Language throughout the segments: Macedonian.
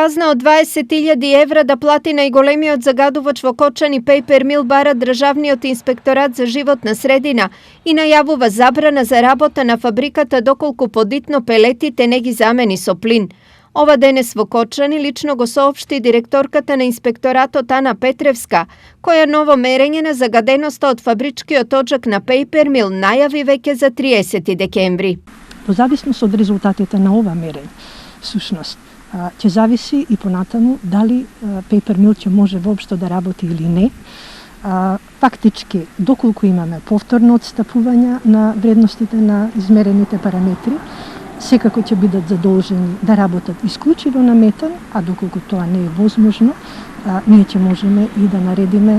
казна од 20.000 евра да плати најголемиот загадувач во Кочани Paper Mill бара Државниот инспекторат за животна средина и најавува забрана за работа на фабриката доколку подитно пелетите не ги замени со плин. Ова денес во Кочани лично го соопшти директорката на инспекторатот Ана Петревска, која ново мерење на загаденоста од фабричкиот оджак на Paper Mill најави веќе за 30 декември. По зависност од резултатите на ова мерење, всушност, ќе зависи и понатаму дали Paper Mill ќе може воопшто да работи или не. Фактички, доколку имаме повторно отстапување на вредностите на измерените параметри, секако ќе бидат задолжени да работат исклучиво на метан, а доколку тоа не е возможно, ние ќе можеме и да наредиме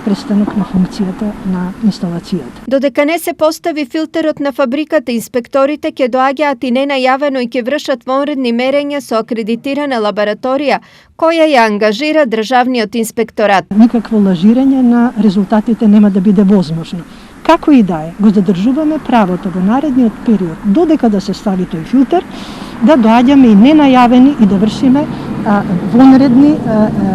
престанок на функцијата на инсталацијата. Додека не се постави филтерот на фабриката, инспекторите ќе доаѓаат и ненајавено и ќе вршат вонредни мерења со акредитирана лабораторија, која ја ангажира Државниот инспекторат. Никакво лажирање на резултатите нема да биде возможно. Како и да е, го задржуваме правото во наредниот период, додека да се стави тој филтер, да доаѓаме и ненајавени и да вршиме вонредни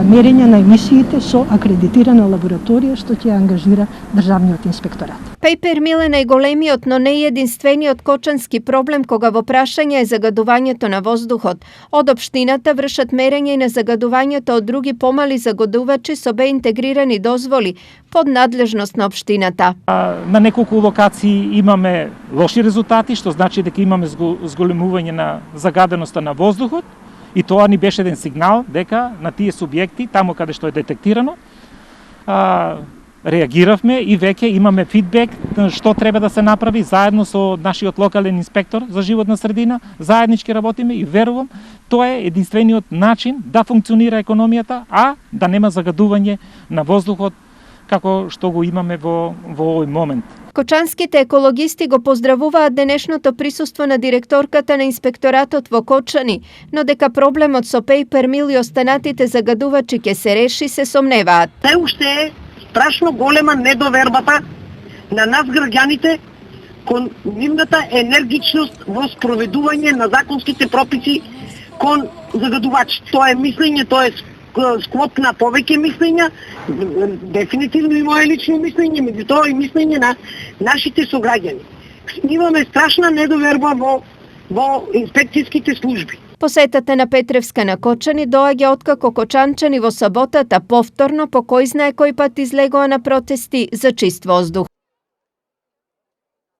мерења на емисиите со акредитирана лабораторија што ќе ангажира Државниот инспекторат. Paper Mill е најголемиот, но не и единствениот кочански проблем кога во прашање е загадувањето на воздухот. Од општината вршат мерење и на загадувањето од други помали загадувачи со интегрирани дозволи под надлежност на општината. На неколку локации имаме лоши резултати, што значи дека имаме зголемување на загаденоста на воздухот, и тоа ни беше еден сигнал дека на тие субјекти, таму каде што е детектирано, реагиравме и веќе имаме фидбек што треба да се направи заедно со нашиот локален инспектор за животна средина, заеднички работиме и верувам тоа е единствениот начин да функционира економијата, а да нема загадување на воздухот како што го имаме во овој момент. Кочанските екологисти го поздравуваат денешното присуство на директорката на инспекторатот во Кочани, но дека проблемот со Paper Mill и останатите загадувачи ќе се реши, се сомневаат. Се уште е страшно голема недовербата на нас граѓаните кон нивната енергичност во спроведување на законските прописи кон загадувач. Тоа е мислење, тоа е склоп на повеќе мислења, дефинитивно и мое лично мислење, меѓутоа и мислење на нашите сограѓани. Имаме страшна недоверба во инспекцијските служби. Посетата на Петревска на Кочани доаѓа откако кочанчани во саботата повторно по кој знае кој пат излегоа на протести за чист воздух.